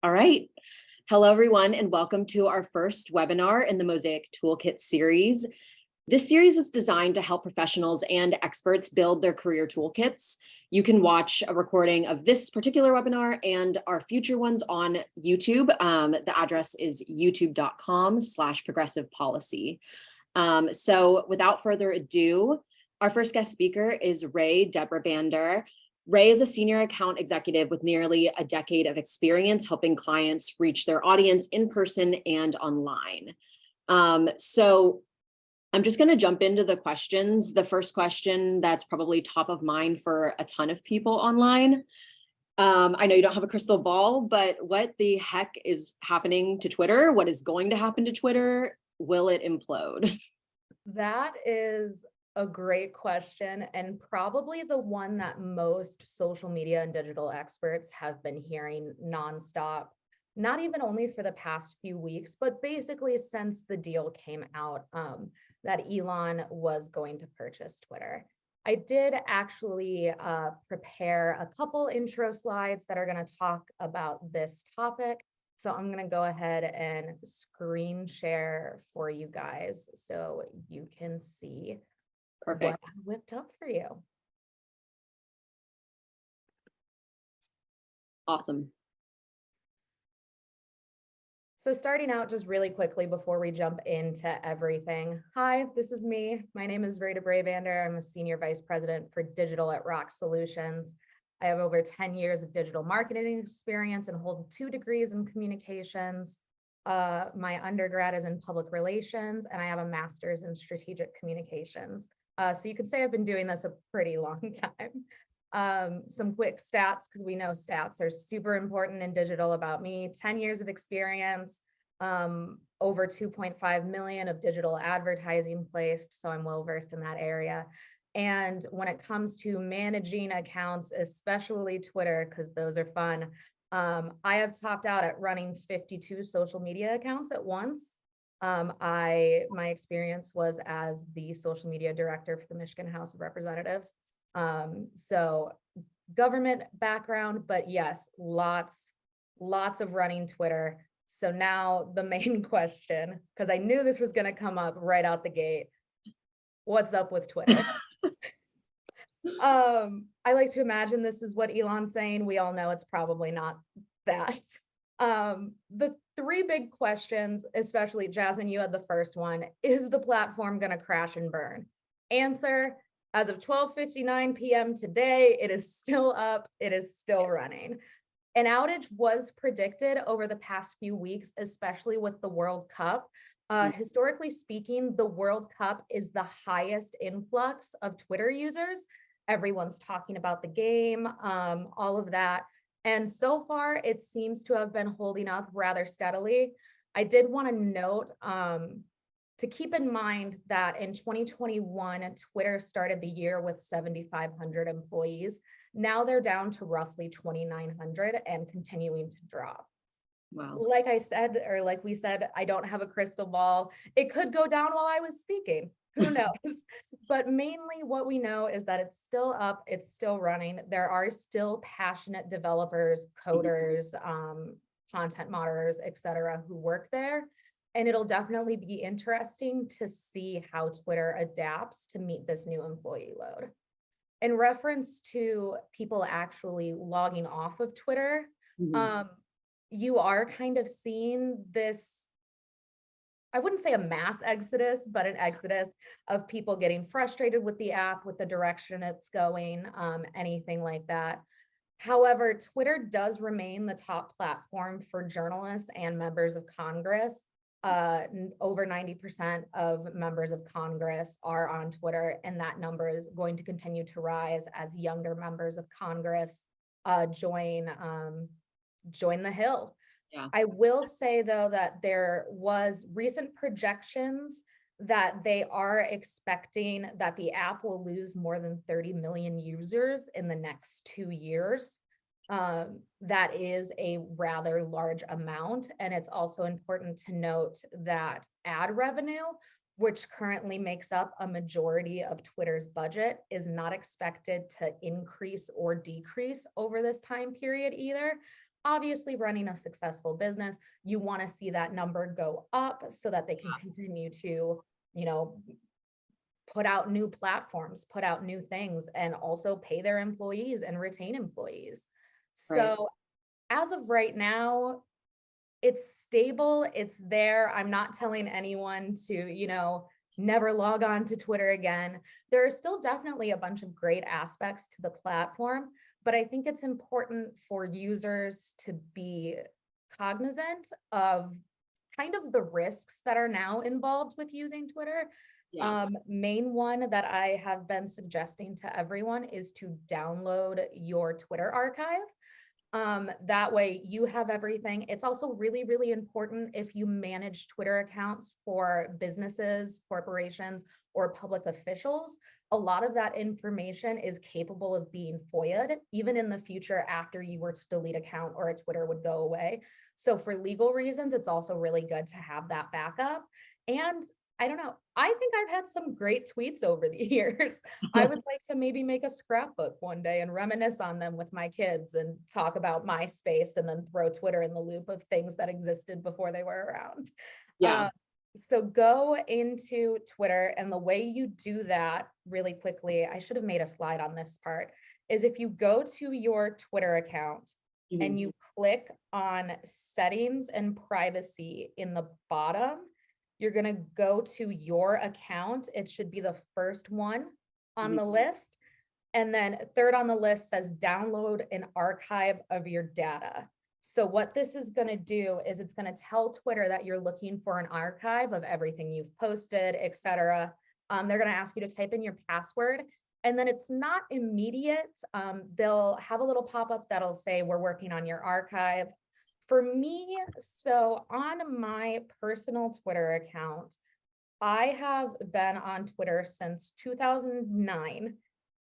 All right. Hello, everyone, and welcome to our first webinar in the Mosaic Toolkit series. This series is designed to help professionals and experts build their career toolkits. You can watch a recording of this particular webinar and our future ones on YouTube. The address is youtube.com/progressivepolicy. So without further ado, our first guest speaker is Rae DeBrabander. Rae is a senior account executive with nearly a decade of experience helping clients reach their audience in person and online. So I'm just going to jump into the questions. The first question that's probably top of mind for a ton of people online. I know you don't have a crystal ball, but what the heck is happening to Twitter? What is going to happen to Twitter? Will it implode? That is a great question, and probably the one that most social media and digital experts have been hearing nonstop, not even only for the past few weeks, but basically since the deal came out that Elon was going to purchase Twitter. I did actually prepare a couple intro slides that are going to talk about this topic. So I'm going to go ahead and screen share for you guys so you can see Perfect. what I whipped up for you. Awesome. So starting out just really quickly before we jump into everything. Hi, this is me. My name is Rae DeBrabander. I'm a Senior Vice President for Digital at ROKK Solutions. I have over 10 years of digital marketing experience and hold 2 degrees in communications. My undergrad is in public relations, and I have a master's in strategic communications. So you could say I've been doing this a pretty long time. Some quick stats, because we know stats are super important in digital about me. 10 years of experience, over 2.5 million of digital advertising placed, so I'm well versed in that area. And when it comes to managing accounts, especially Twitter, because those are fun, I have topped out at running 52 social media accounts at once. My experience was as the social media director for the Michigan House of Representatives. So government background, but yes, lots of running Twitter. So now the main question, because I knew this was going to come up right out the gate. What's up with Twitter? I like to imagine this is what Elon's saying. We all know it's probably not that. The 3 big questions, especially Jasmine, you had the first one. Is the platform going to crash and burn? Answer, as of 12:59 p.m. today, it is still up. It is still running. An outage was predicted over the past few weeks, especially with the World Cup. Historically speaking, the World Cup is the highest influx of Twitter users. Everyone's talking about the game, all of that. And so far, it seems to have been holding up rather steadily. I did want to note to keep in mind that in 2021, Twitter started the year with 7,500 employees. Now they're down to roughly 2,900 and continuing to drop. Wow. Like I said, or like we said, I don't have a crystal ball. It could go down while I was speaking. Who knows? But mainly what we know is that it's still up, it's still running. There are still passionate developers, coders, content moderators, etc., who work there. And it'll definitely be interesting to see how Twitter adapts to meet this new employee load. In reference to people actually logging off of Twitter, you are kind of seeing this, I wouldn't say a mass exodus, but an exodus of people getting frustrated with the app, with the direction it's going, anything like that. However, Twitter does remain the top platform for journalists and members of Congress. Over 90% of members of Congress are on Twitter, and that number is going to continue to rise as younger members of Congress join the Hill. Yeah. I will say, though, that there was recent projections that they are expecting that the app will lose more than 30 million users in the next 2 years. That is a rather large amount. And it's also important to note that ad revenue, which currently makes up a majority of Twitter's budget, is not expected to increase or decrease over this time period either. obviously running a successful business, you want to see that number go up so that they can continue to, you know, put out new platforms, put out new things, and also pay their employees and retain employees. Right. So as of right now, it's stable, it's there. I'm not telling anyone to, you know, never log on to Twitter again. There are still definitely a bunch of great aspects to the platform, but I think it's important for users to be cognizant of kind of the risks that are now involved with using Twitter. Yeah. Main one that I have been suggesting to everyone is to download your Twitter archive. That way you have everything. It's also really, really important if you manage Twitter accounts for businesses, corporations, or public officials. A lot of that information is capable of being FOIA'd, even in the future after you were to delete account or a Twitter would go away. So for legal reasons, it's also really good to have that backup. And I don't know, I think I've had some great tweets over the years. I would like to maybe make a scrapbook one day and reminisce on them with my kids and talk about MySpace and then throw Twitter in the loop of things that existed before they were around. Yeah. So go into Twitter, and the way you do that really quickly, I should have made a slide on this part, is if you go to your Twitter account and you click on settings and privacy in the bottom, you're going to go to your account. It should be the first one on the list. And then third on the list says download an archive of your data. So what this is going to do is it's going to tell Twitter that you're looking for an archive of everything you've posted, etc. They're going to ask you to type in your password, and then it's not immediate. They'll have a little pop-up that'll say, we're working on your archive. For me, so on my personal Twitter account, I have been on Twitter since 2009,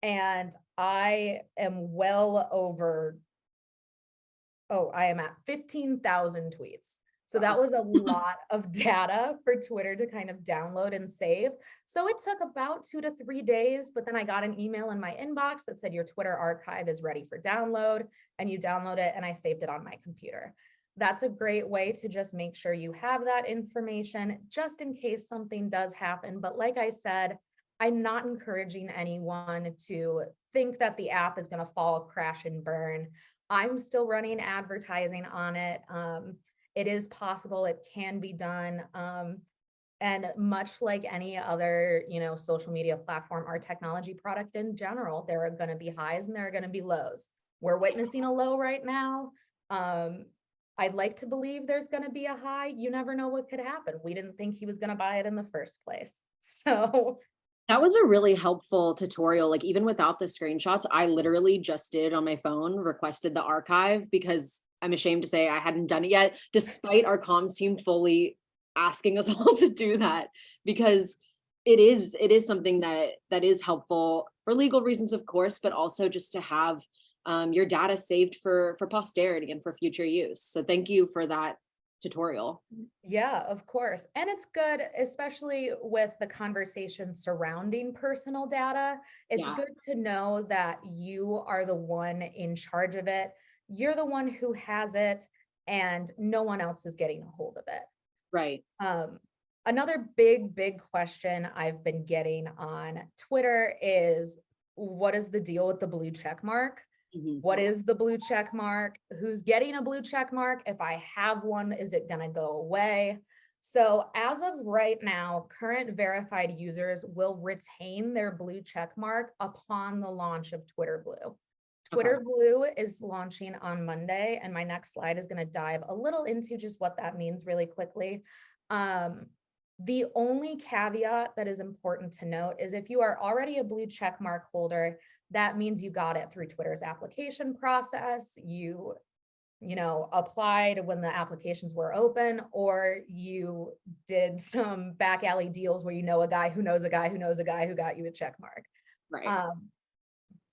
and I am well over, I am at 15,000 tweets. So that was a lot of data for Twitter to kind of download and save. So it took about 2 to 3 days, but then I got an email in my inbox that said your Twitter archive is ready for download, and you download it, and I saved it on my computer. That's a great way to just make sure you have that information just in case something does happen. But like I said, I'm not encouraging anyone to think that the app is going to fall, crash, and burn. I'm still running advertising on it. It is possible, it can be done. And much like any other, you know, social media platform or technology product in general, there are going to be highs and there are going to be lows. We're witnessing a low right now. I'd like to believe there's going to be a high. You never know what could happen. We didn't think he was going to buy it in the first place. So that was a really helpful tutorial. Like, even without the screenshots, I literally just did it on my phone, requested the archive, because I'm ashamed to say I hadn't done it yet, despite our comms team fully asking us all to do that, because it is something that is helpful for legal reasons, of course, but also just to have your data saved for posterity and for future use. So thank you for that tutorial. yeah, of course. And it's good, especially with the conversation surrounding personal data. It's Yeah. good to know that you are the one in charge of it. You're the one who has it, and no one else is getting a hold of it. Right. Another big question I've been getting on Twitter is, what is the deal with the blue check mark? What is the blue check mark? Who's getting a blue check mark? If I have one, is it going to go away? So as of right now, current verified users will retain their blue check mark upon the launch of Twitter Blue. Twitter Blue is launching on Monday, and my next slide is going to dive a little into just what that means really quickly. The only caveat that is important to note is if you are already a blue check mark holder, that means you got it through Twitter's application process. You applied when the applications were open, or you did some back alley deals where you know a guy who knows a guy who knows a guy who got you a check mark. Right.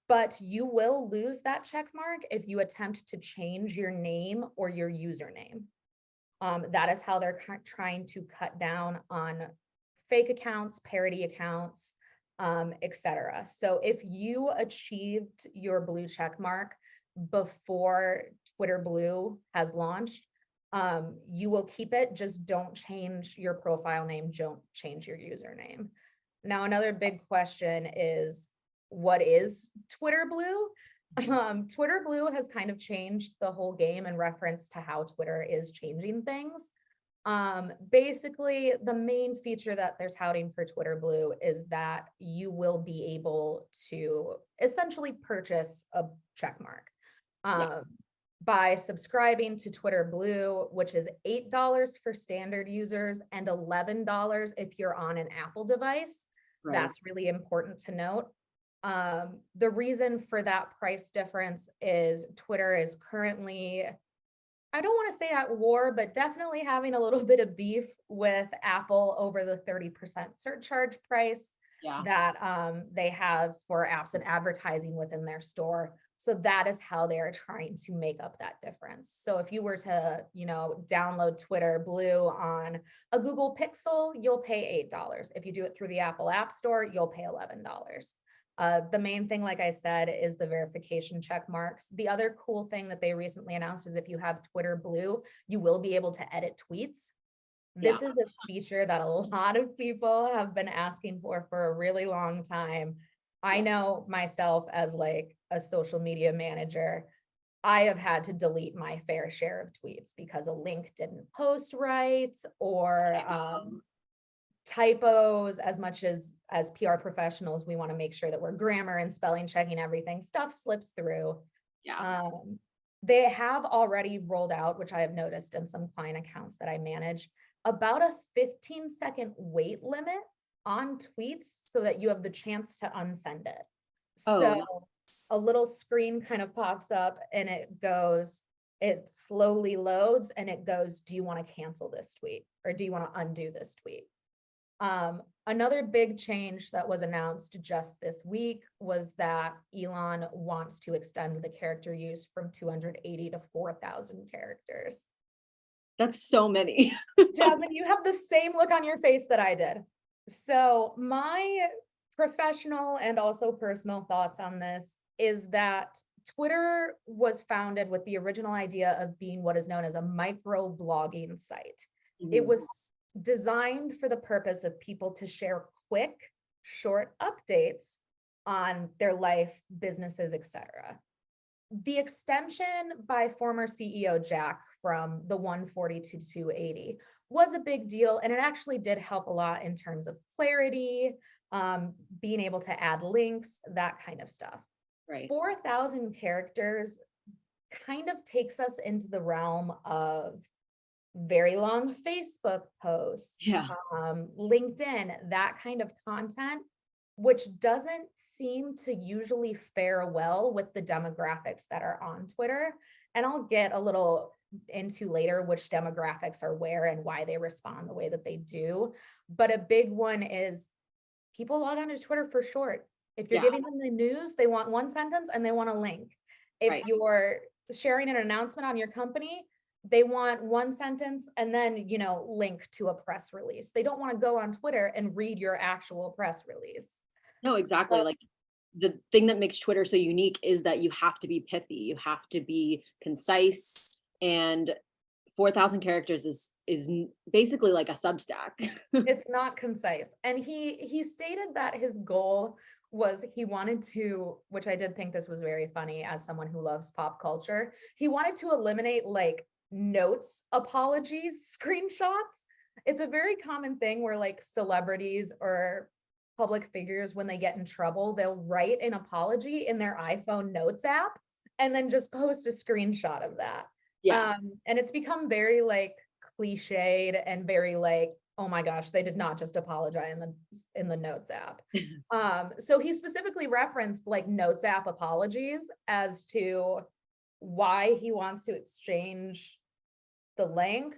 But you will lose that check mark if you attempt to change your name or your username. That is how they're trying to cut down on fake accounts, parody accounts, etc. So if you achieved your blue check mark before Twitter Blue has launched, you will keep it, just don't change your profile name, don't change your username. Now, another big question is, what is Twitter Blue? Twitter Blue has kind of changed the whole game in reference to how Twitter is changing things. Basically, the main feature that they're touting for Twitter Blue is that you will be able to essentially purchase a check mark. By subscribing to Twitter Blue, which is $8 for standard users and $11 if you're on an Apple device. Right. That's really important to note. The reason for that price difference is Twitter is currently, I don't want to say at war, but definitely having a little bit of beef with Apple over the 30% surcharge price that they have for apps and advertising within their store. So that is how they're trying to make up that difference. So if you were to, download Twitter Blue on a Google Pixel, you'll pay $8. If you do it through the Apple App Store, you'll pay $11. The main thing, like I said, is the verification check marks. The other cool thing that they recently announced is if you have Twitter Blue, you will be able to edit tweets. This is a feature that a lot of people have been asking for a really long time. I know myself as like a social media manager, I have had to delete my fair share of tweets because a link didn't post right, or typos. As much as PR professionals, we want to make sure that we're grammar and spelling checking everything. Stuff slips through. They have already rolled out, which I have noticed in some client accounts that I manage, about a 15-second wait limit on tweets so that you have the chance to unsend it. So a little screen kind of pops up and it slowly loads and it goes, do you want to cancel this tweet or do you want to undo this tweet? Another big change that was announced just this week was that Elon wants to extend the character use from 280 to 4,000 characters. That's so many. Jasmine, you have the same look on your face that I did. So my professional and also personal thoughts on this is that Twitter was founded with the original idea of being what is known as a micro blogging site. It was designed for the purpose of people to share quick, short updates on their life, businesses, etc. The extension by former CEO Jack from the 140 to 280 was a big deal, and it actually did help a lot in terms of clarity, being able to add links, that kind of stuff. Right. 4,000 characters kind of takes us into the realm of very long Facebook posts, LinkedIn, that kind of content, which doesn't seem to usually fare well with the demographics that are on Twitter. And I'll get a little into later which demographics are where and why they respond the way that they do. But a big one is people log on to Twitter for short. If you're giving them the news, they want one sentence and they want a link. If you're sharing an announcement on your company, they want one sentence and then, link to a press release. They don't want to go on Twitter and read your actual press release. No, exactly. Like the thing that makes Twitter so unique is that you have to be pithy, you have to be concise, and 4,000 characters is basically like a Substack. It's not concise. And he stated that his goal was he wanted to, which I did think this was very funny as someone who loves pop culture, he wanted to eliminate like notes apologies screenshots. It's a very common thing where like celebrities or public figures, when they get in trouble, they'll write an apology in their iPhone notes app and then just post a screenshot of that. And it's become very like cliched and very like, oh my gosh, they did not just apologize in the notes app. So he specifically referenced like notes app apologies as to why he wants to exchange the length.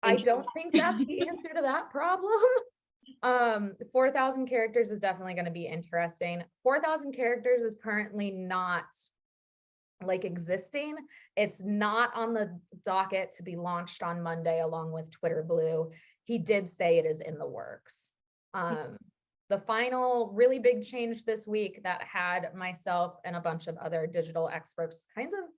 I don't think that's the answer to that problem. 4,000 characters is definitely going to be interesting. 4,000 characters is currently not like existing. It's not on the docket to be launched on Monday along with Twitter Blue. He did say it is in the works. The final really big change this week that had myself and a bunch of other digital experts kind of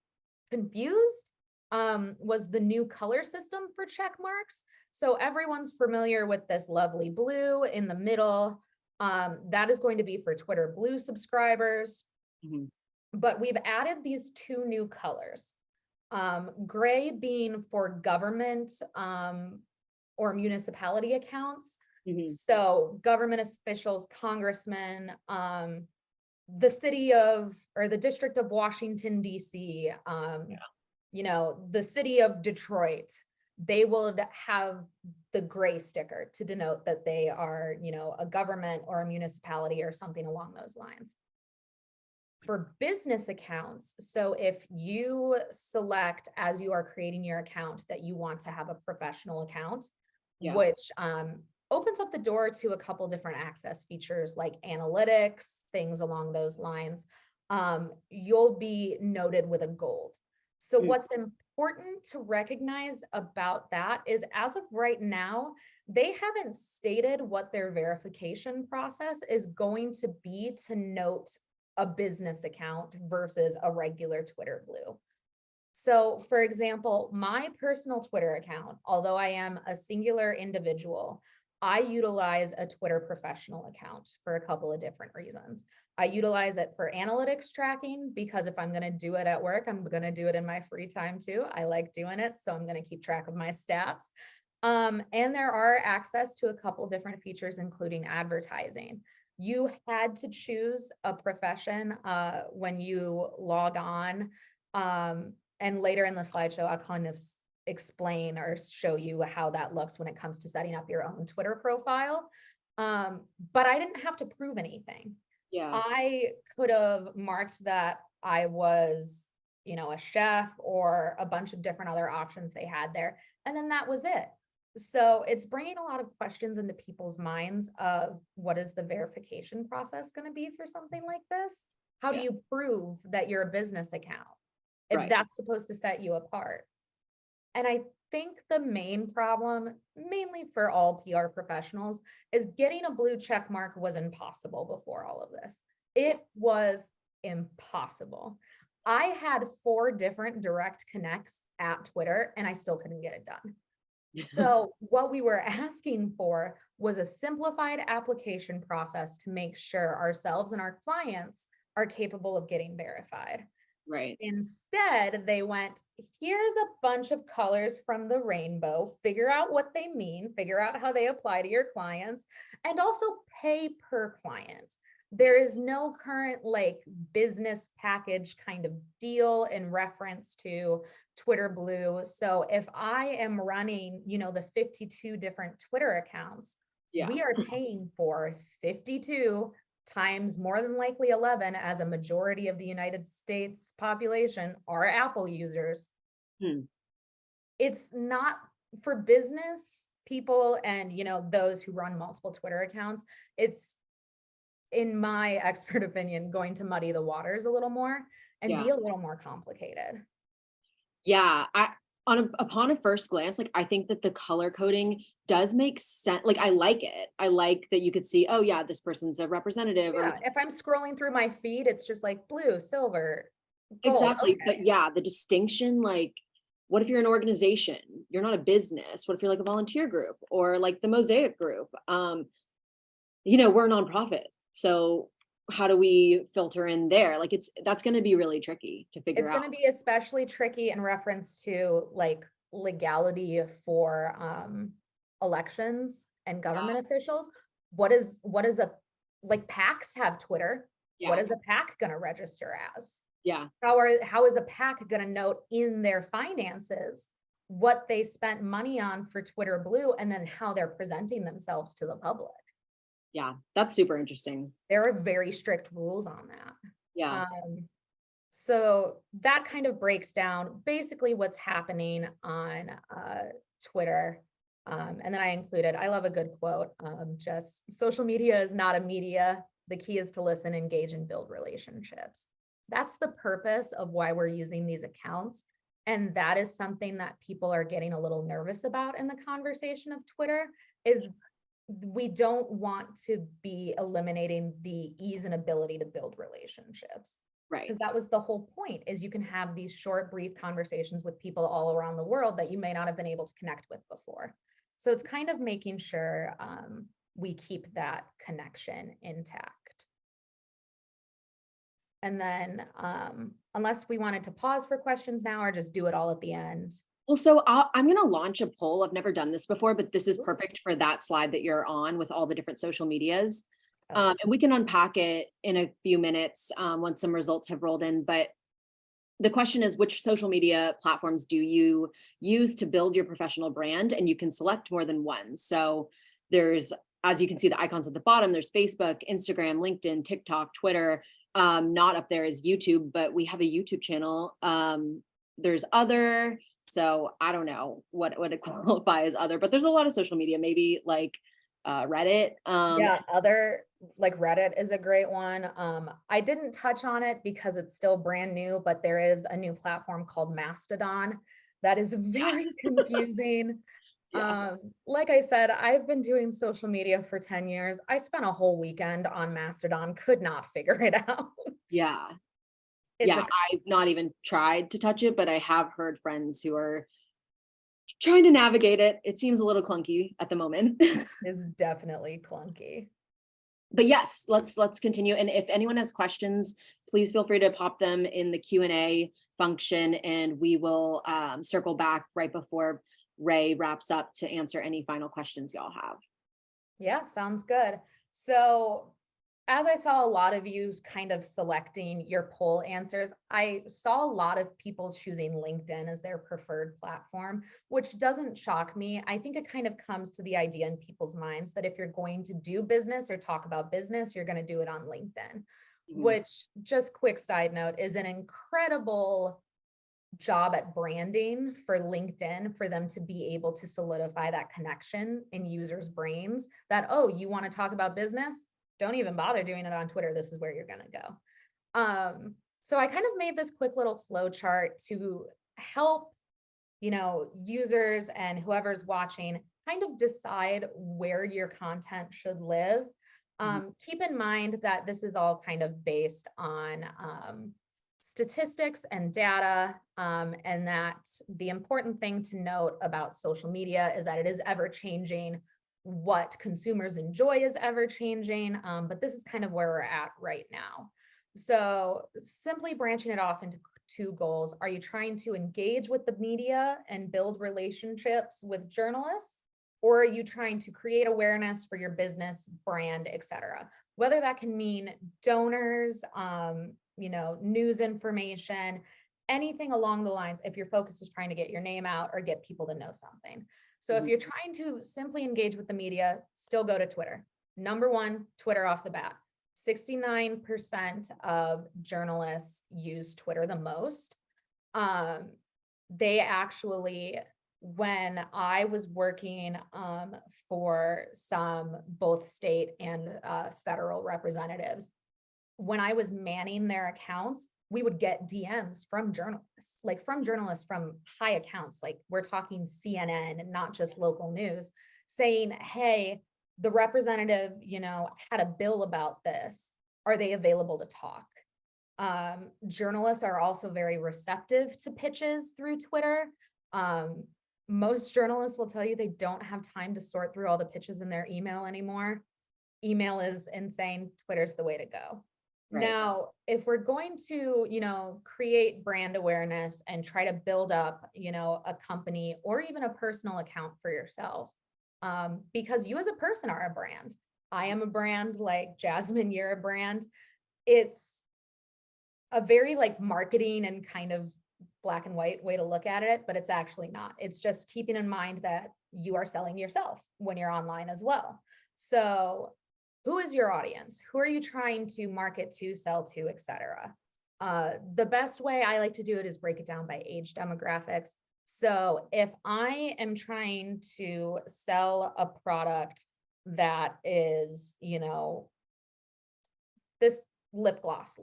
confused was the new color system for check marks. So everyone's familiar with this lovely blue in the middle. That is going to be for Twitter Blue subscribers. Mhm. But we've added these two new colors. Gray being for government or municipality accounts. Mhm. So government officials, congressmen, the city of, or the district of Washington, DC, you know, the city of Detroit, they will have the gray sticker to denote that they are, you know, a government or a municipality or something along those lines. For business accounts, so if you select as you are creating your account that you want to have a professional account, Yeah. which opens up the door to a couple different access features like analytics, things along those lines, you'll be noted with a gold. So Mm. what's important to recognize about that is, as of right now, they haven't stated what their verification process is going to be to note a business account versus a regular Twitter Blue. So for example, my personal Twitter account, although I am a singular individual, I utilize a Twitter professional account for a couple of different reasons. I utilize it for analytics tracking because if I'm going to do it at work, I'm going to do it in my free time too. I like doing it, so I'm going to keep track of my stats. And there are access to a couple different features, including advertising. You had to choose a profession when you log on. And later in the slideshow, I'll kind of explain or show you how that looks when it comes to setting up your own Twitter profile. But I didn't have to prove anything. Yeah. I could have marked that I was, you know, a chef or a bunch of different other options they had there. And then that was it. So it's bringing a lot of questions into people's minds of what is the verification process going to be for something like this? How do you prove that you're a business account if that's supposed to set you apart? And I think the main problem, mainly for all PR professionals, is getting a blue check mark was impossible before all of this. It was impossible. I had 4 different direct connects at Twitter and I still couldn't get it done. So what we were asking for was a simplified application process to make sure ourselves and our clients are capable of getting verified. Right. Instead, they went, here's a bunch of colors from the rainbow, figure out what they mean, figure out how they apply to your clients, and also pay per client. There is no current like business package kind of deal in reference to Twitter Blue. So if I am running, you know, the 52 different Twitter accounts, we are paying for 52 times more than likely 11, as a majority of the United States population are Apple users. It's not for business people and, you know, those who run multiple Twitter accounts. It's, in my expert opinion, going to muddy the waters a little more and be a little more complicated. Yeah, upon a first glance, like I think that the color coding does make sense. Like I like it. I like that you could see, oh yeah, this person's a representative. Yeah, Or if I'm scrolling through my feed, it's just like blue, silver, gold. exactly. Okay. But yeah, the distinction, like what if you're an organization? You're not a business. What if you're like a volunteer group or like the Mosaic group? You know, we're a nonprofit. So how do we filter in there? Like that's going to be really tricky to figure It's out. going to be especially tricky in reference to like legality for elections and government officials. What is a, like PACs have Twitter. What is a PAC going to register as? How is a PAC going to note in their finances what they spent money on for Twitter Blue and then how they're presenting themselves to the public? Yeah, that's super interesting. There are very strict rules on that. Yeah. So that kind of breaks down basically what's happening on Twitter. And then I included, I love a good quote, just social media is not a media. The key is to listen, engage, and build relationships. That's the purpose of why we're using these accounts. And that is something that people are getting a little nervous about in the conversation of Twitter, is we don't want to be eliminating the ease and ability to build relationships. Right. Because that was the whole point, is you can have these short, brief conversations with people all around the world that you may not have been able to connect with before. So it's kind of making sure we keep that connection intact. And then unless we wanted to pause for questions now or just do it all at the end. Well, so I'm going to launch a poll. I've never done this before, but this is perfect for that slide that you're on with all the different social medias. And we can unpack it in a few minutes once some results have rolled in. But the question is, which social media platforms do you use to build your professional brand? And you can select more than one. So there's, as you can see, the icons at the bottom, there's Facebook, Instagram, LinkedIn, TikTok, Twitter. Not up there is YouTube, but we have a YouTube channel. There's other, so I don't know what would qualify as other, but there's a lot of social media, maybe like Reddit. Yeah, other, like Reddit is a great one. I didn't touch on it because it's still brand new, but there is a new platform called Mastodon that is very confusing. Yeah. Like I said, I've been doing social media for 10 years. I spent a whole weekend on Mastodon, could not figure it out. Yeah. It's Yeah, I've not even tried to touch it, but I have heard friends who are trying to navigate it. It seems a little clunky at the moment. is definitely clunky. But yes, let's continue. And if anyone has questions, please feel free to pop them in the Q&A function, and we will circle back right before Rae wraps up to answer any final questions y'all have. Yeah, sounds good. So as I saw a lot of you kind of selecting your poll answers, I saw a lot of people choosing LinkedIn as their preferred platform, which doesn't shock me. I think it kind of comes to the idea in people's minds that if you're going to do business or talk about business, you're going to do it on LinkedIn, which, just quick side note, is an incredible job at branding for LinkedIn, for them to be able to solidify that connection in users' brains that, oh, you want to talk about business? Don't even bother doing it on Twitter. This is where you're going to go. So I kind of made this quick little flow chart to help, users and whoever's watching kind of decide where your content should live. Keep in mind that this is all kind of based on statistics and data, and that the important thing to note about social media is that it is ever changing. What consumers enjoy is ever changing, but this is kind of where we're at right now. So simply branching it off into two goals. Are you trying to engage with the media and build relationships with journalists? Or are you trying to create awareness for your business, brand, etc.? Whether that can mean donors, news information, anything along the lines, if your focus is trying to get your name out or get people to know something. So if you're trying to simply engage with the media, still go to Twitter. Number one, Twitter off the bat. 69% of journalists use Twitter the most. They actually, when I was working for some both state and federal representatives, when I was manning their accounts, we would get DMs from journalists, from high accounts, like we're talking CNN and not just local news, saying, hey, the representative, had a bill about this. Are they available to talk? Journalists are also very receptive to pitches through Twitter. Most journalists will tell you they don't have time to sort through all the pitches in their email anymore. Email is insane. Twitter's the way to go. Right. Now, if we're going to, create brand awareness and try to build up, a company or even a personal account for yourself, because you as a person are a brand. I am a brand, like Jasmine, you're a brand. It's a very marketing and kind of black and white way to look at it, but it's actually not. It's just keeping in mind that you are selling yourself when you're online as well. So who is your audience? Who are you trying to market to, sell to, etc.? The best way I like to do it is break it down by age demographics. So if I am trying to sell a product that is, this lip gloss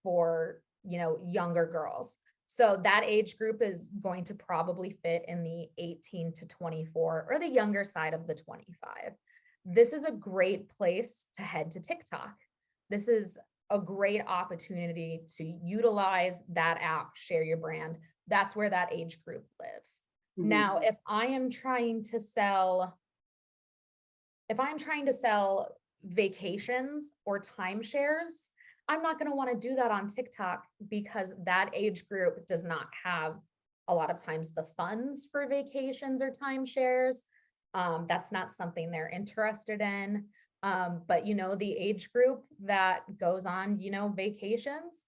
for, younger girls. So that age group is going to probably fit in the 18 to 24 or the younger side of the 25. This is a great place to head to TikTok. This is a great opportunity to utilize that app, share your brand. That's where that age group lives. Mhm. Now, if I'm trying to sell vacations or timeshares, I'm not going to want to do that on TikTok because that age group does not have a lot of times the funds for vacations or timeshares. That's not something they're interested in. But the age group that goes on, vacations,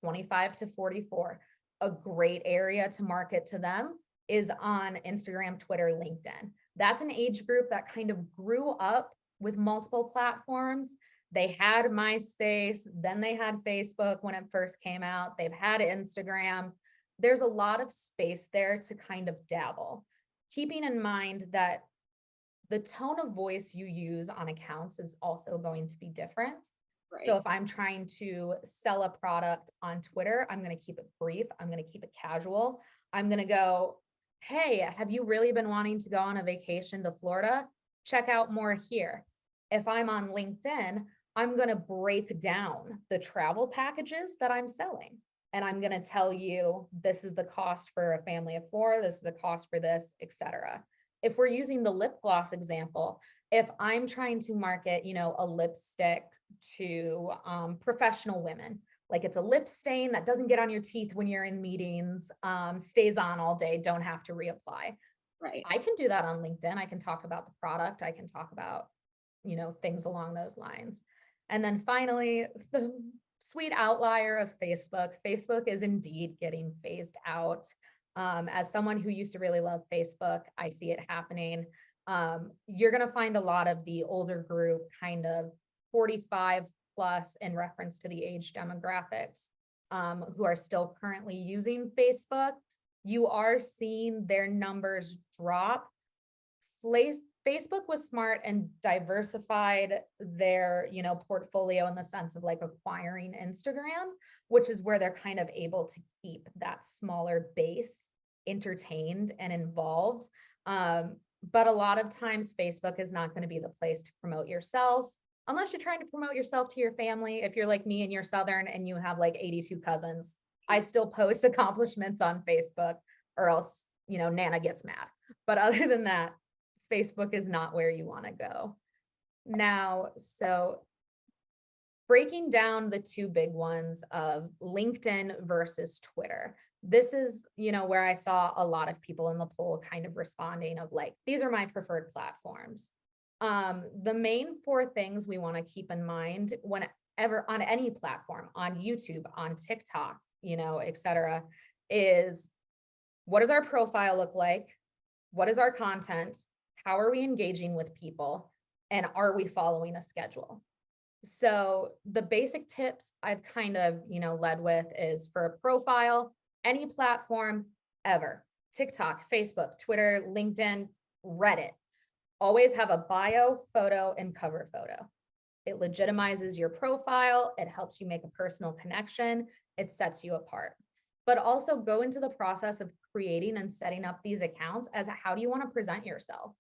25 to 44, a great area to market to them is on Instagram, Twitter, LinkedIn. That's an age group that kind of grew up with multiple platforms. They had MySpace, then they had Facebook when it first came out. They've had Instagram. There's a lot of space there to kind of dabble, keeping in mind that the tone of voice you use on accounts is also going to be different. Right. So if I'm trying to sell a product on Twitter, I'm going to keep it brief. I'm going to keep it casual. I'm going to go, hey, have you really been wanting to go on a vacation to Florida? Check out more here. If I'm on LinkedIn, I'm going to break down the travel packages that I'm selling. And I'm going to tell you, this is the cost for a family of 4, this is the cost for this, etc. If we're using the lip gloss example, if I'm trying to market, a lipstick to professional women, like it's a lip stain that doesn't get on your teeth when you're in meetings, stays on all day, don't have to reapply. Right. I can do that on LinkedIn. I can talk about the product. I can talk about, things along those lines. And then finally, the sweet outlier of Facebook. Facebook is indeed getting phased out. As someone who used to really love Facebook, I see it happening. You're going to find a lot of the older group, kind of 45 plus in reference to the age demographics, who are still currently using Facebook. You are seeing their numbers drop. Facebook was smart and diversified their, portfolio in the sense of like acquiring Instagram, which is where they're kind of able to keep that smaller base entertained and involved. But a lot of times Facebook is not going to be the place to promote yourself unless you're trying to promote yourself to your family. If you're like me and you're Southern and you have like 82 cousins, I still post accomplishments on Facebook, or else, Nana gets mad. But other than that, Facebook is not where you want to go. Now, so breaking down the two big ones of LinkedIn versus Twitter. This is, where I saw a lot of people in the poll kind of responding of like, these are my preferred platforms. The main 4 things we want to keep in mind whenever on any platform, on YouTube, on TikTok, etc., is what does our profile look like? What is our content? How are we engaging with people? And are we following a schedule? So the basic tips I've kind of, led with is for a profile, any platform ever, TikTok, Facebook, Twitter, LinkedIn, Reddit, always have a bio, photo, and cover photo. It legitimizes your profile. It helps you make a personal connection. It sets you apart. But also go into the process of creating and setting up these accounts as how do you want to present yourself?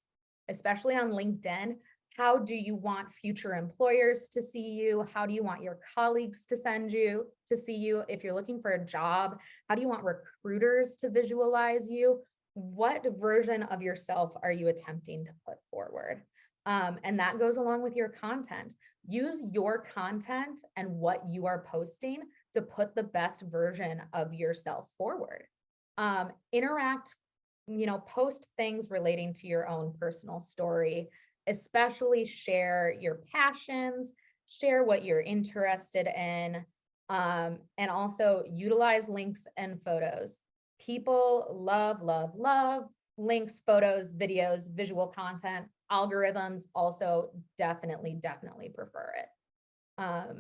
Especially on LinkedIn, how do you want future employers to see you? How do you want your colleagues to see you? If you're looking for a job, how do you want recruiters to visualize you? What version of yourself are you attempting to put forward? And that goes along with your content. Use your content and what you are posting to put the best version of yourself forward. Interact, post things relating to your own personal story, especially share your passions, share what you're interested in, and also utilize links and photos. People love, love, love links, photos, videos, visual content. Algorithms also definitely prefer it.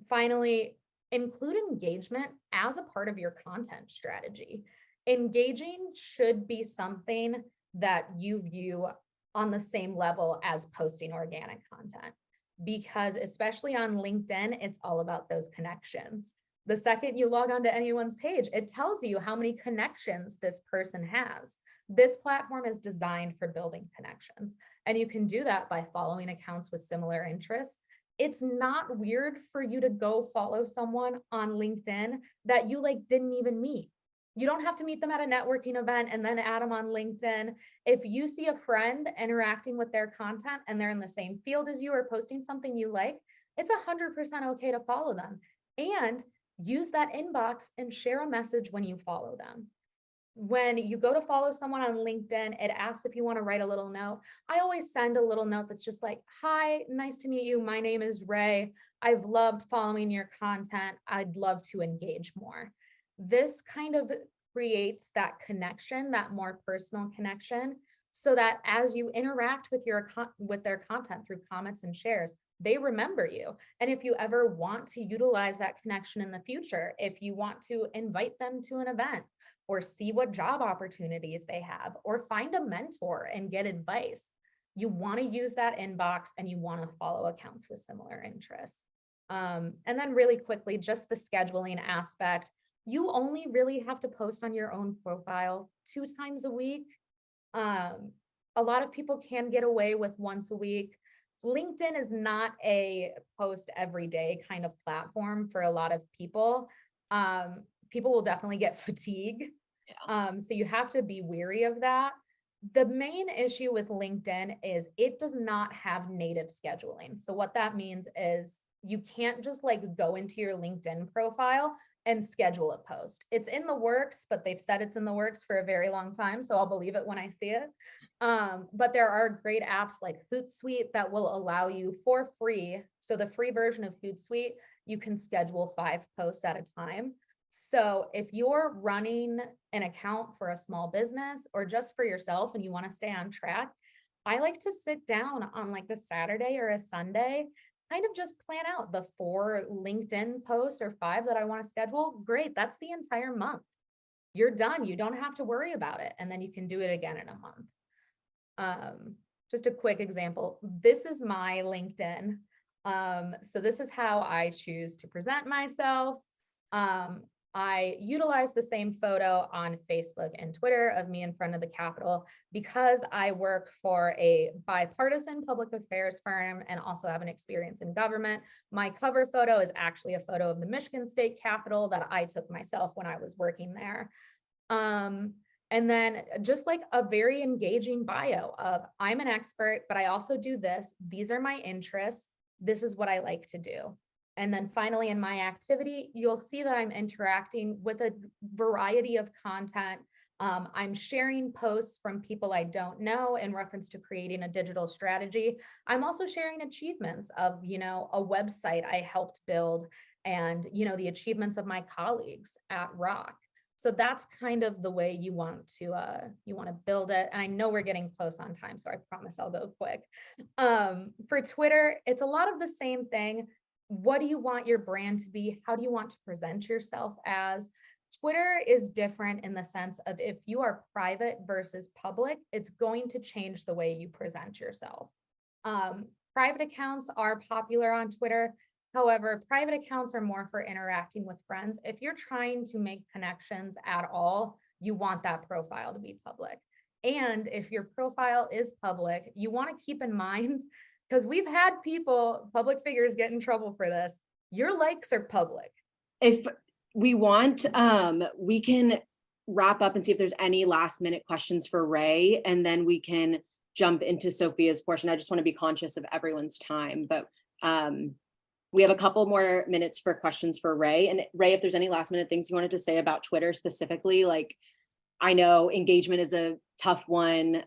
Finally, include engagement as a part of your content strategy. Engaging should be something that you view on the same level as posting organic content, because especially on LinkedIn, it's all about those connections. The second you log onto anyone's page, it tells you how many connections this person has. This platform is designed for building connections, and you can do that by following accounts with similar interests it's not weird for you to go follow someone on LinkedIn that you like didn't even meet. You don't have to meet them at a networking event and then add them on LinkedIn. If you see a friend interacting with their content and they're in the same field as you or posting something you like, it's 100% okay to follow them. And use that inbox and share a message when you follow them. When you go to follow someone on LinkedIn, it asks if you want to write a little note. I always send a little note that's just like, hi, nice to meet you. My name is Rae. I've loved following your content. I'd love to engage more. This kind of creates that connection, that more personal connection, so that as you interact with their content through comments and shares, they remember you. And if you ever want to utilize that connection in the future, if you want to invite them to an event, or see what job opportunities they have, or find a mentor and get advice, you want to use that inbox and you want to follow accounts with similar interests. And then really quickly, just the scheduling aspect. You only really have to post on your own profile 2 times a week. A lot of people can get away with once a week. LinkedIn is not a post every day kind of platform for a lot of people. People will definitely get fatigue. So you have to be wary of that. The main issue with LinkedIn is it does not have native scheduling. So what that means is you can't just like go into your LinkedIn profile and schedule a post. It's in the works, but they've said it's in the works for a very long time. So I'll believe it when I see it. But there are great apps like Hootsuite that will allow you for free. So the free version of Hootsuite, you can schedule 5 posts at a time. So if you're running an account for a small business or just for yourself and you want to stay on track, I like to sit down on like a Saturday or a Sunday, kind of just plan out the 4 LinkedIn posts or 5 that I want to schedule. Great. That's the entire month. You're done. You don't have to worry about it. And then you can do it again in a month. Just a quick example. This is my LinkedIn. So this is how I choose to present myself. I utilize the same photo on Facebook and Twitter of me in front of the Capitol because I work for a bipartisan public affairs firm and also have an experience in government. My cover photo is actually a photo of the Michigan State Capitol that I took myself when I was working there. And then just like a very engaging bio of I'm an expert, but I also do this. These are my interests. This is what I like to do. And then finally, in my activity, you'll see that I'm interacting with a variety of content. I'm sharing posts from people I don't know in reference to creating a digital strategy. I'm also sharing achievements of, a website I helped build and, the achievements of my colleagues at ROKK. So that's kind of the way you want to build it. And I know we're getting close on time, so I promise I'll go quick. For Twitter, it's a lot of the same thing. What do you want your brand to be? How do you want to present yourself as? Twitter is different in the sense of if you are private versus public, it's going to change the way you present yourself. Private accounts are popular on Twitter. However, private accounts are more for interacting with friends. If you're trying to make connections at all, you want that profile to be public. And if your profile is public, you want to keep in mind, because we've had public figures get in trouble for this. Your likes are public. If we want, we can wrap up and see if there's any last minute questions for Rae, and then we can jump into Sophia's portion. I just want to be conscious of everyone's time, but we have a couple more minutes for questions for Rae. And Rae, if there's any last minute things you wanted to say about Twitter specifically, like I know engagement is a tough one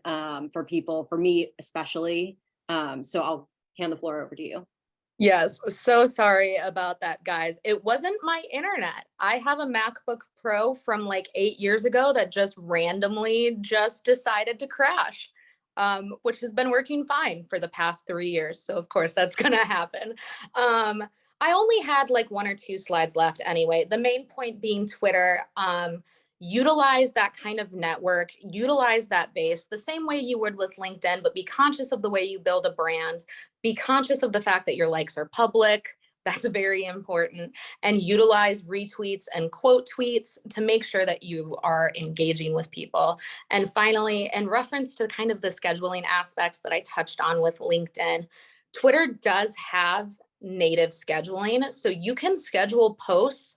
for people, for me especially. So I'll hand the floor over to you. Yes, so sorry about that, guys. It wasn't my internet. I have a MacBook Pro from like 8 years ago that just randomly decided to crash, which has been working fine for the past 3 years. So of course that's gonna happen. I only had like 1 or 2 slides left anyway. The main point being Twitter. Utilize that kind of network, utilize that base the same way you would with LinkedIn, but be conscious of the way you build a brand, be conscious of the fact that your likes are public. That's very important. And utilize retweets and quote tweets to make sure that you are engaging with people. And finally, in reference to kind of the scheduling aspects that I touched on with LinkedIn, Twitter does have native scheduling. So you can schedule posts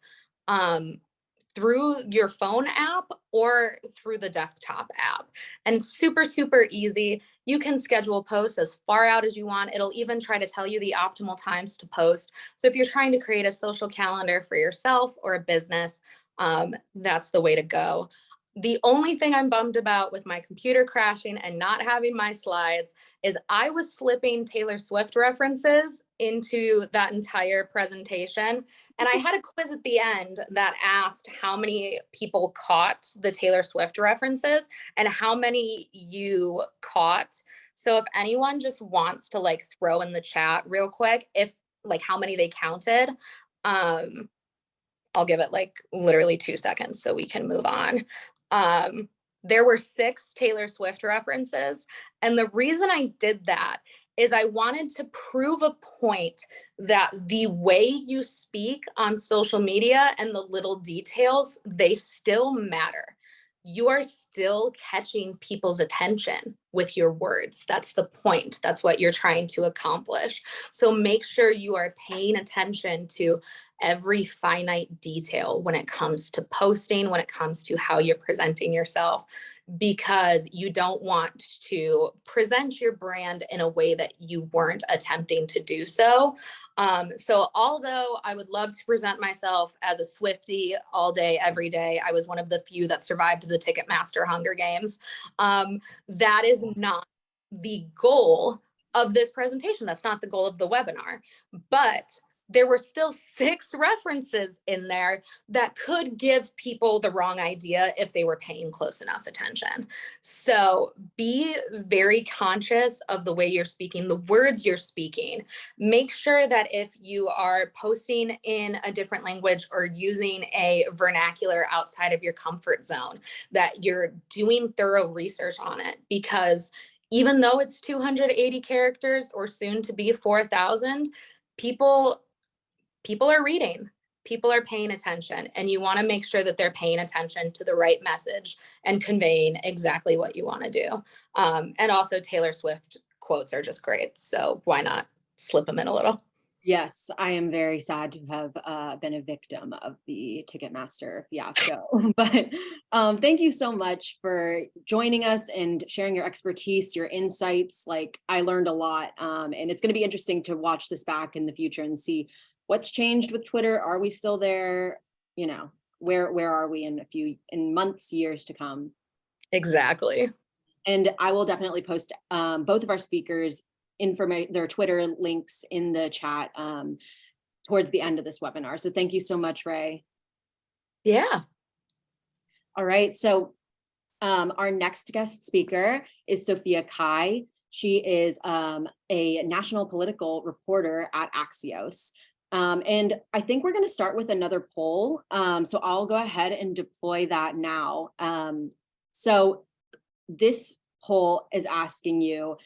through your phone app or through the desktop app. And super, super easy. You can schedule posts as far out as you want. It'll even try to tell you the optimal times to post. So if you're trying to create a social calendar for yourself or a business, that's the way to go. The only thing I'm bummed about with my computer crashing and not having my slides is I was slipping Taylor Swift references into that entire presentation. And I had a quiz at the end that asked how many people caught the Taylor Swift references and how many you caught. So if anyone just wants to like throw in the chat real quick, if like how many they counted, I'll give it like literally 2 seconds so we can move on. There were 6 Taylor Swift references. And the reason I did that is I wanted to prove a point that the way you speak on social media and the little details, they still matter. You are still catching people's attention with your words. That's the point. That's what you're trying to accomplish. So make sure you are paying attention to every finite detail when it comes to posting, when it comes to how you're presenting yourself, because you don't want to present your brand in a way that you weren't attempting to do so. So although I would love to present myself as a Swiftie all day, every day, I was one of the few that survived the Ticketmaster Hunger Games. That is not the goal of this presentation. That's not the goal of the webinar, but there were still 6 references in there that could give people the wrong idea if they were paying close enough attention. So be very conscious of the way you're speaking, the words you're speaking. Make sure that if you are posting in a different language or using a vernacular outside of your comfort zone, that you're doing thorough research on it, because even though it's 280 characters or soon to be 4,000, people are reading, people are paying attention, and you want to make sure that they're paying attention to the right message and conveying exactly what you want to do. And also Taylor Swift quotes are just great. So why not slip them in a little? Yes, I am very sad to have been a victim of the Ticketmaster fiasco. But thank you so much for joining us and sharing your expertise, your insights. Like, I learned a lot, and it's going to be interesting to watch this back in the future and see what's changed with Twitter. Are we still there? You know, where are we in months, years to come? Exactly. And I will definitely post both of our speakers' their Twitter links in the chat towards the end of this webinar. So thank you so much, Rae. Yeah. All right. So our next guest speaker is Sophia Cai. She is a national political reporter at Axios. And I think we're going to start with another poll. So I'll go ahead and deploy that now. So this poll is asking you,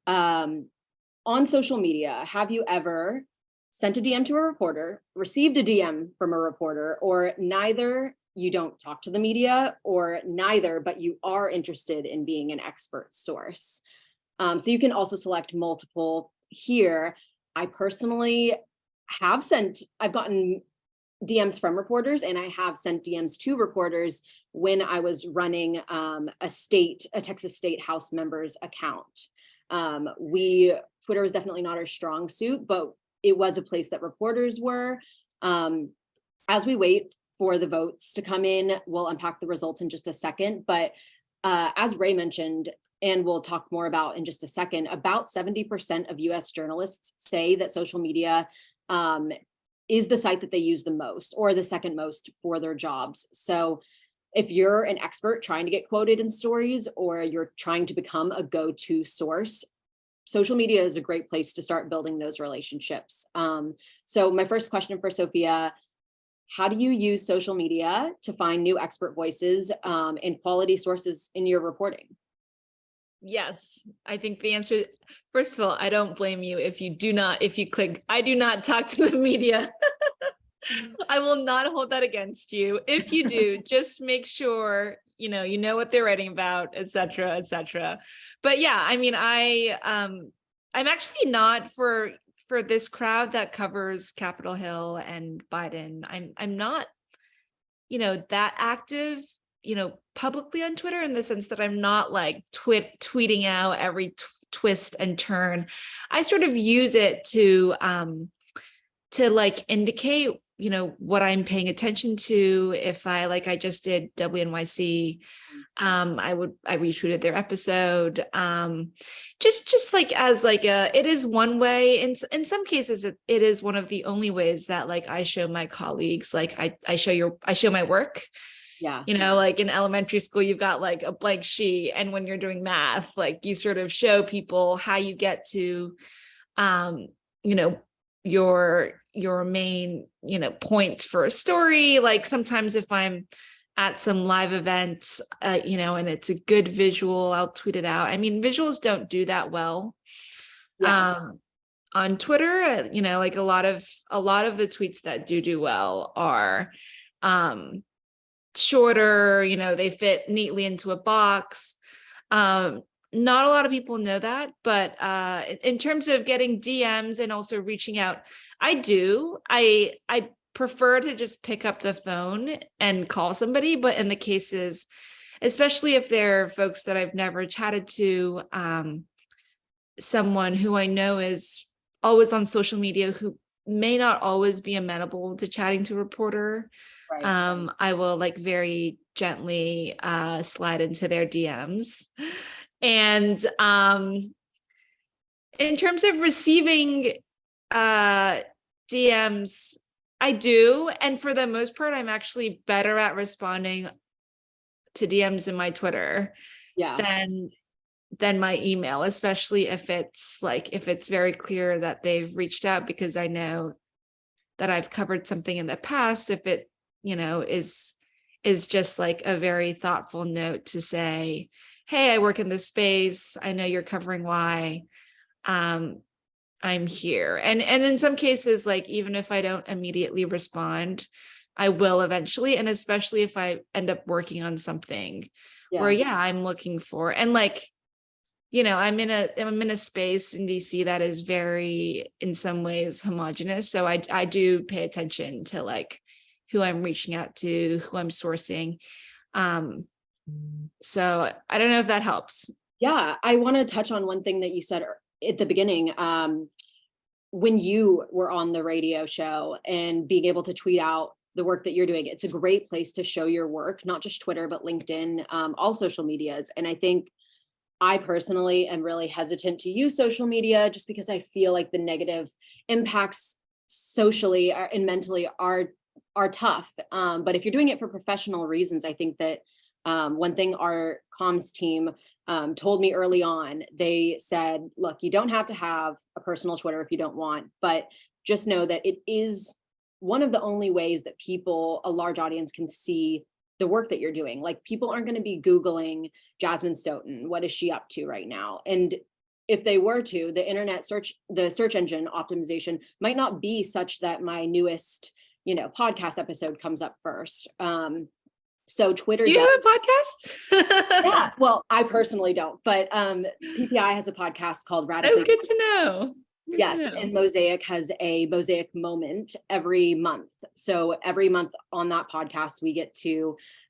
on social media, have you ever sent a DM to a reporter, received a DM from a reporter, or neither, you don't talk to the media, or neither, but you are interested in being an expert source? So you can also select multiple here. I personally have I've gotten DMs from reporters, and I have sent DMs to reporters when I was running a Texas State House member's account. Twitter was definitely not our strong suit, but it was a place that reporters were. As we wait for the votes to come in, we'll unpack the results in just a second. But as Rae mentioned, and we'll talk more about in just a second, about 70% of US journalists say that social media is the site that they use the most, or the second most, for their jobs. So if you're an expert trying to get quoted in stories, or you're trying to become a go-to source, social media is a great place to start building those relationships. So my first question for Sophia: how do you use social media to find new expert voices and quality sources in your reporting? Yes, I think the answer, first of all, I don't blame you if you click, I do not talk to the media. I will not hold that against you. If you do, just make sure, you know what they're writing about, et cetera, et cetera. But yeah, I mean, I'm actually not for for this crowd that covers Capitol Hill and Biden, I'm not, that active, publicly on Twitter, in the sense that I'm not like tweeting out every twist and turn. I sort of use it to like indicate, what I'm paying attention to. If I just did WNYC, I retweeted their episode, just like as like it is one way. In some cases, it is one of the only ways that like I show my colleagues, like I show my work. Yeah. Like in elementary school, you've got like a blank sheet, and when you're doing math, like you sort of show people how you get to, your main, points for a story. Like sometimes if I'm at some live event, and it's a good visual, I'll tweet it out. I mean, visuals don't do that well. Yeah. On Twitter, like a lot of the tweets that do well are, shorter, they fit neatly into a box. Not a lot of people know that, but in terms of getting DMs and also reaching out, I prefer to just pick up the phone and call somebody. But in the cases, especially if they're folks that I've never chatted to, someone who I know is always on social media who may not always be amenable to chatting to a reporter, Right. I will like very gently slide into their DMs. And in terms of receiving DMs, I do. And for the most part, I'm actually better at responding to DMs in my Twitter than my email, especially if it's very clear that they've reached out, because I know that I've covered something in the past. If it, is just like a very thoughtful note to say, hey, I work in this space, I know you're covering Y, I'm here. And in some cases, like even if I don't immediately respond, I will eventually. And especially if I end up working on something where I'm looking for, and like, I'm in a space in DC that is very, in some ways, homogenous. So I do pay attention to like who I'm reaching out to, who I'm sourcing. So I don't know if that helps. Yeah, I want to touch on one thing that you said at the beginning. When you were on the radio show and being able to tweet out the work that you're doing, it's a great place to show your work, not just Twitter, but LinkedIn, all social medias. And I think I personally am really hesitant to use social media just because I feel like the negative impacts socially and mentally are tough. But if you're doing it for professional reasons, I think that one thing our comms team told me early on, they said, look, you don't have to have a personal Twitter if you don't want, but just know that it is one of the only ways that a large audience can see the work that you're doing. Like people aren't going to be Googling Jasmine Stoughton, what is she up to right now? And if they were to, the search engine optimization might not be such that my newest, podcast episode comes up first. So Twitter. Do you have a podcast? Yeah, well, I personally don't, but PPI has a podcast called Radically. Oh, good to know. Yes, and Mosaic has a Mosaic moment every month. So every month on that podcast,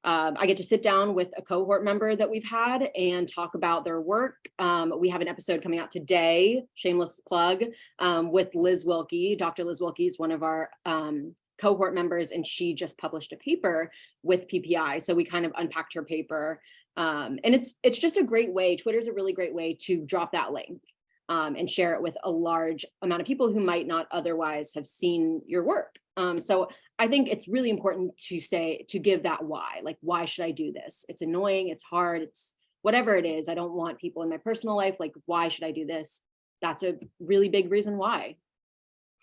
I get to sit down with a cohort member that we've had and talk about their work. We have an episode coming out today, shameless plug, with Liz Wilkie. Dr. Liz Wilkie is one of our cohort members, and she just published a paper with PPI. So we kind of unpacked her paper. And it's just a great way. Twitter's a really great way to drop that link. And share it with a large amount of people who might not otherwise have seen your work. So I think it's really important to give that why, like, why should I do this? It's annoying, it's hard, it's whatever it is. I don't want people in my personal life, like, why should I do this? That's a really big reason why.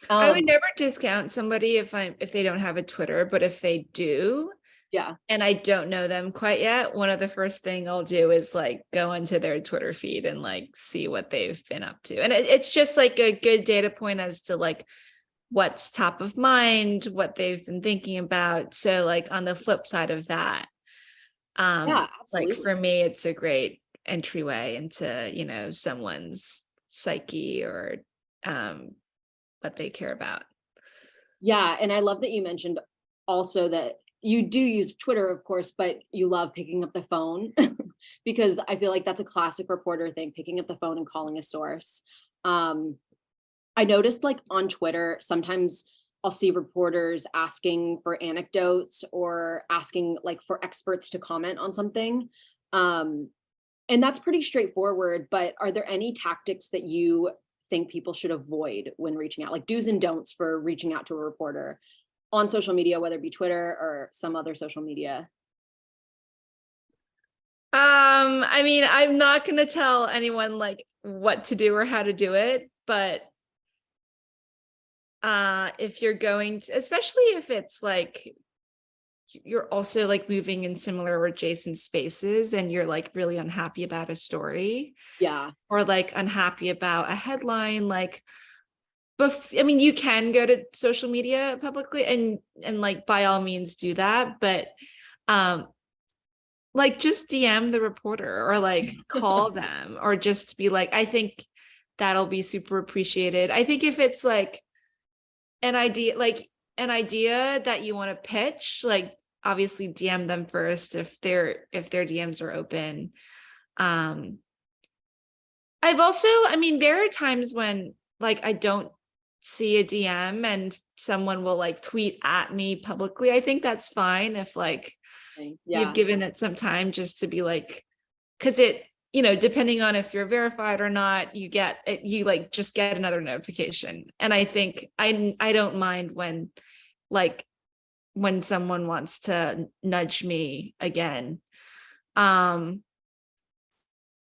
I would never discount somebody if they don't have a Twitter, but if they do, and I don't know them quite yet, one of the first thing I'll do is like go into their Twitter feed and like see what they've been up to. And it's just like a good data point as to like what's top of mind, what they've been thinking about. So like on the flip side of that, like for me, it's a great entryway into, someone's psyche or what they care about. Yeah, and I love that you mentioned also that you do use Twitter, of course, but you love picking up the phone because I feel like that's a classic reporter thing, picking up the phone and calling a source. I noticed like on Twitter, sometimes I'll see reporters asking for anecdotes or asking like for experts to comment on something. And that's pretty straightforward, but are there any tactics that you think people should avoid when reaching out, like do's and don'ts for reaching out to a reporter on social media, whether it be Twitter or some other social media? I mean, I'm not going to tell anyone like what to do or how to do it, but if you're going to, especially if it's like you're also like moving in similar or adjacent spaces and you're like really unhappy about a story, Yeah. or like unhappy about a headline, like I mean, you can go to social media publicly and like by all means do that, but like just DM the reporter or like call them or just be like, I think that'll be super appreciated. I think if it's like an idea that you want to pitch, like obviously DM them first if their DMs are open. I've also, I mean, there are times when like I don't see a DM and someone will like tweet at me publicly. I think that's fine if like you've given it some time just to be like, because it, you know, depending on if you're verified or not, you get it, you like just get another notification. And I think I don't mind when someone wants to nudge me again.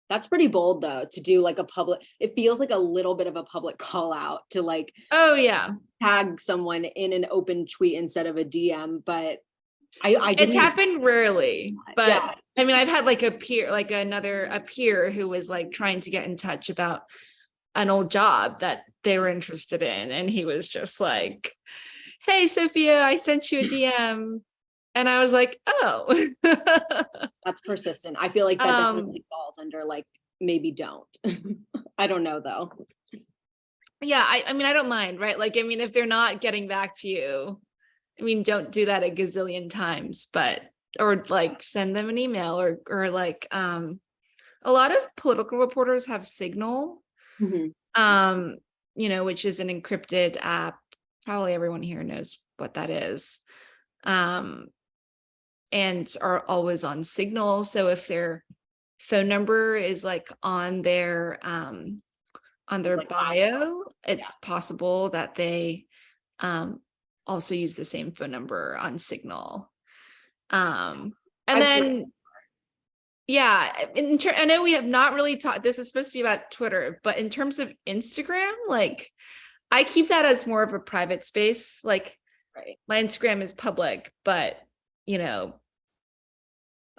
That's pretty bold though, to do like a public, it feels like a little bit of a public call out to like, oh yeah, tag someone in an open tweet instead of a DM, but it's happened rarely, but yeah. I mean, I've had like a peer who was like trying to get in touch about an old job that they were interested in. And he was just like, hey, Sophia, I sent you a DM. And I was like, oh. That's persistent. I feel like that definitely falls under like, maybe don't. I don't know though. Yeah, I mean, I don't mind, right? Like, I mean, if they're not getting back to you, I mean, don't do that a gazillion times, but, or like send them an email or like, a lot of political reporters have Signal, Mm-hmm. You know, which is an encrypted app. Probably everyone here knows what that is. And are always on Signal. So if their phone number is like on their like bio, it's possible that they also use the same phone number on Signal. And then yeah, I know we have not really talked, this is supposed to be about Twitter, but in terms of Instagram, like I keep that as more of a private space. Like my Instagram is public, but you know,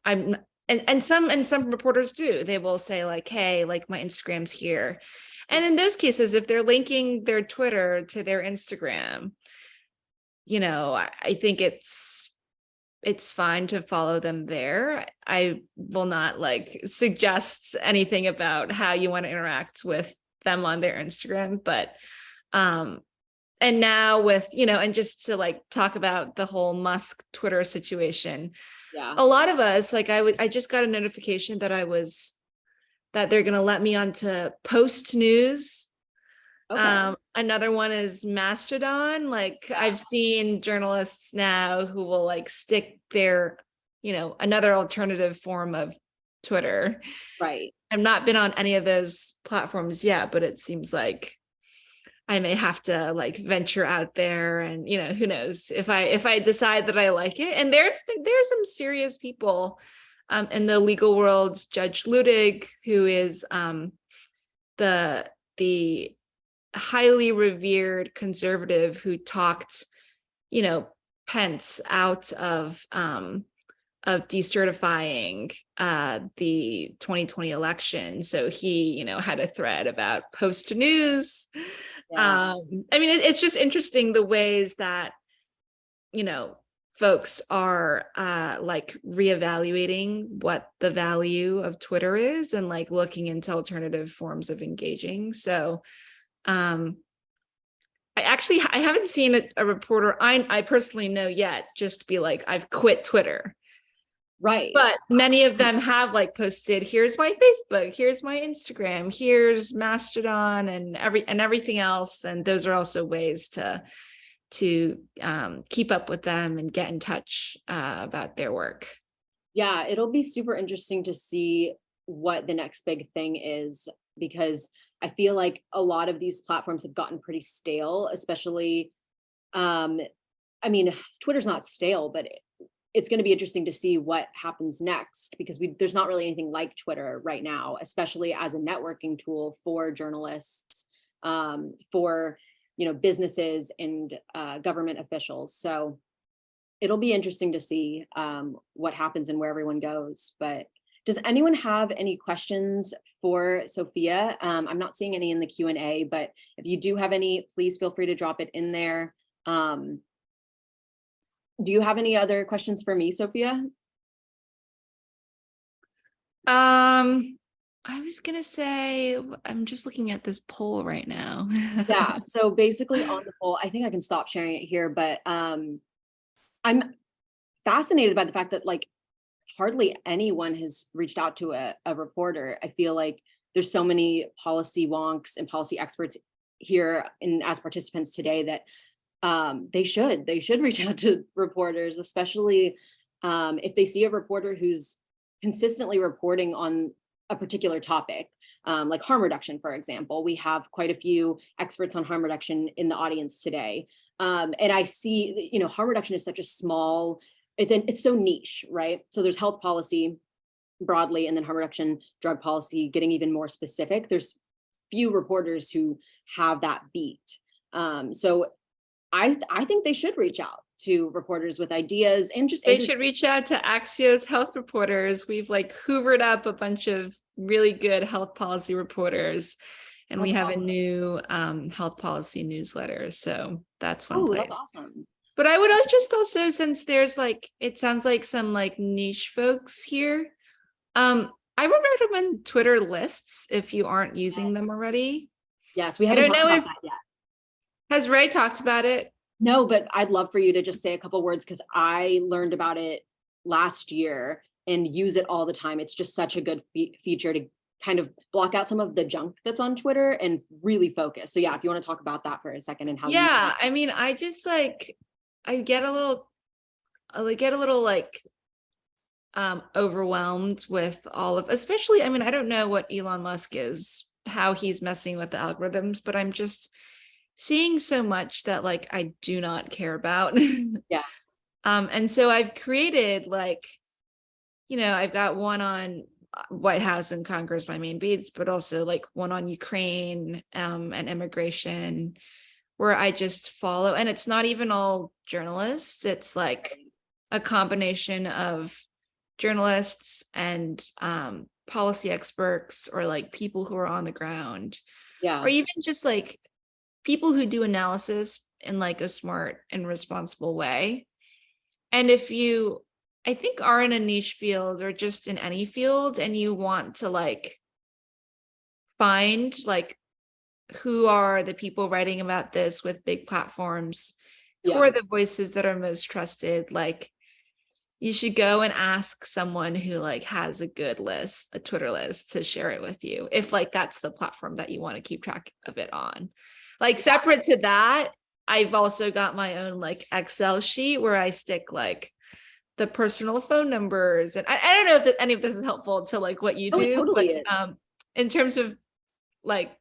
and some reporters do, they will say like, hey, like my Instagram's here. And in those cases, if they're linking their Twitter to their Instagram, you know, I think it's fine to follow them there. I will not like suggest anything about how you want to interact with them on their Instagram, but and now with, you know, and just to like talk about the whole Musk Twitter situation. Yeah. A lot of us, like I just got a notification that that they're going to let me onto Post News. Okay. Another one is Mastodon. Like I've seen journalists now who will like stick their, you know, another alternative form of Twitter. Right. I've not been on any of those platforms yet, but it seems like I may have to like venture out there, and you know, who knows if I decide that I like it. And there's some serious people in the legal world. Judge Ludig, who is the highly revered conservative who talked, you know, Pence out of decertifying the 2020 election. So he, you know, had a thread about Post News. Yeah. I mean, it's just interesting the ways that, you know, folks are like reevaluating what the value of Twitter is and like looking into alternative forms of engaging. So I haven't seen a reporter I personally know yet just be like, I've quit Twitter. Right. But many of them have like posted, here's my Facebook, here's my Instagram, here's Mastodon and everything else. And those are also ways to keep up with them and get in touch about their work. Yeah, it'll be super interesting to see what the next big thing is, because I feel like a lot of these platforms have gotten pretty stale, especially, I mean, Twitter's not stale, but it's going to be interesting to see what happens next, because there's not really anything like Twitter right now, especially as a networking tool for journalists, for, businesses and government officials. So it'll be interesting to see what happens and where everyone goes. But does anyone have any questions for Sophia? I'm not seeing any in the Q&A, but if you do have any, please feel free to drop it in there. Do you have any other questions for me, Sophia? I was gonna say, I'm just looking at this poll right now. Yeah, so basically on the poll, I think I can stop sharing it here, but I'm fascinated by the fact that like hardly anyone has reached out to a reporter. I feel like there's so many policy wonks and policy experts here and as participants today that they should reach out to reporters, especially if they see a reporter who's consistently reporting on a particular topic, like harm reduction, for example. We have quite a few experts on harm reduction in the audience today. And I see, harm reduction is such a small, it's so niche, right? So there's health policy broadly, and then harm reduction, drug policy, getting even more specific. There's few reporters who have that beat. So I think they should reach out to reporters with ideas and just they should reach out to Axios health reporters. We've like hoovered up a bunch of really good health policy reporters, and we have a new health policy newsletter. So that's one place. That's awesome. But I would just also, since there's like, it sounds like some like niche folks here, I would recommend Twitter lists if you aren't using them already. Yes, we haven't talked about that yet. Has Rae talked about it? No, but I'd love for you to just say a couple words, because I learned about it last year and use it all the time. It's just such a good feature to kind of block out some of the junk that's on Twitter and really focus. So yeah, if you want to talk about that for a second and how. Yeah, I mean, I just like, I get a little like overwhelmed with all of, especially, I mean, I don't know what Elon Musk is, how he's messing with the algorithms, but I'm just seeing so much that like I do not care about. Yeah. And so I've created like, I've got one on White House and Congress, my main beats, but also like one on Ukraine and immigration, where I just follow, and it's not even all journalists. It's like a combination of journalists and policy experts, or like people who are on the ground, or even just like people who do analysis in like a smart and responsible way. And if you, I think, are in a niche field or just in any field, and you want to like find like who are the people writing about this with big platforms, who are the voices that are most trusted, like you should go and ask someone who like has a good list, a Twitter list, to share it with you, if like that's the platform that you want to keep track of it on. Like separate to that, I've also got my own like Excel sheet where I stick like the personal phone numbers, and I don't know if any of this is helpful to like what you do. It totally but, is. In terms of like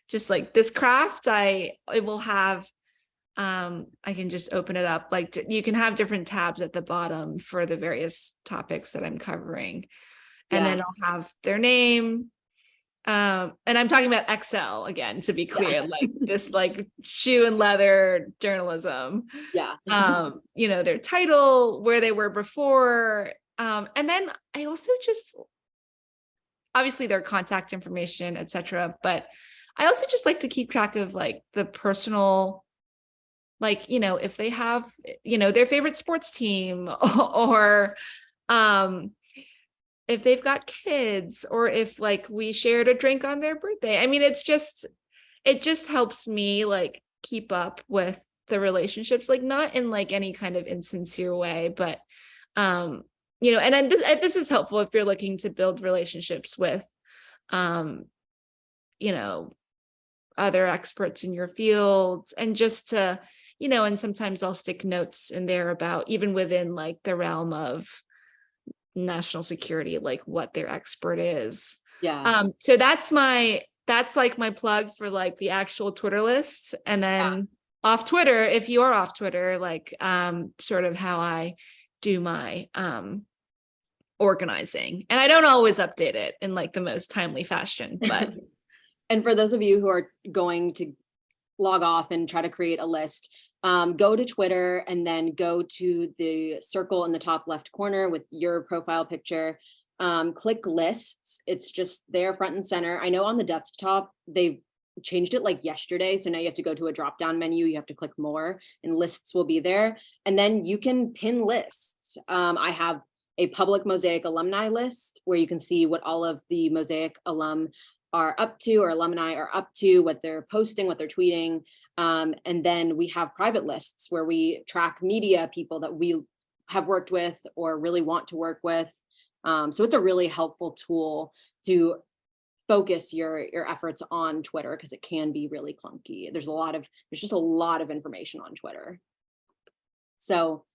just like this craft, it will have I can just open it up, like you can have different tabs at the bottom for the various topics that I'm covering, and then I'll have their name, and I'm talking about Excel again, to be clear, like this like shoe and leather journalism, their title, where they were before, and then I also just obviously their contact information, etc. But I also just like to keep track of like the personal, like, if they have, their favorite sports team, or if they've got kids, or if like we shared a drink on their birthday. I mean, it just helps me like keep up with the relationships, like not in like any kind of insincere way, but you know, and this is helpful if you're looking to build relationships with you know, other experts in your field, and just to, you know, and sometimes I'll stick notes in there about even within like the realm of national security, like what their expert is. Yeah. So that's like my plug for like the actual Twitter lists. And then off Twitter, if you are off Twitter, like sort of how I do my organizing. And I don't always update it in like the most timely fashion, but And for those of you who are going to log off and try to create a list, go to Twitter and then go to the circle in the top left corner with your profile picture. Click lists. It's just there front and center. I know on the desktop, they've changed it like yesterday. So now you have to go to a drop down menu. You have to click more and lists will be there. And then you can pin lists. I have a public Mosaic alumni list where you can see what all of the Mosaic alum are up to, or alumni are up to, what they're posting, what they're tweeting. And then we have private lists where we track media people that we have worked with or really want to work with. So it's a really helpful tool to focus your efforts on Twitter, because it can be really clunky. There's just a lot of information on Twitter. So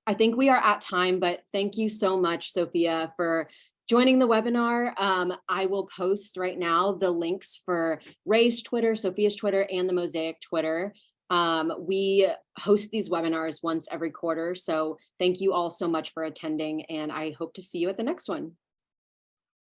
I think we are at time, but thank you so much, Sophia, for joining the webinar. I will post right now the links for Rae's Twitter, Sophia's Twitter, and the Mosaic Twitter. We host these webinars once every quarter. So thank you all so much for attending, and I hope to see you at the next one.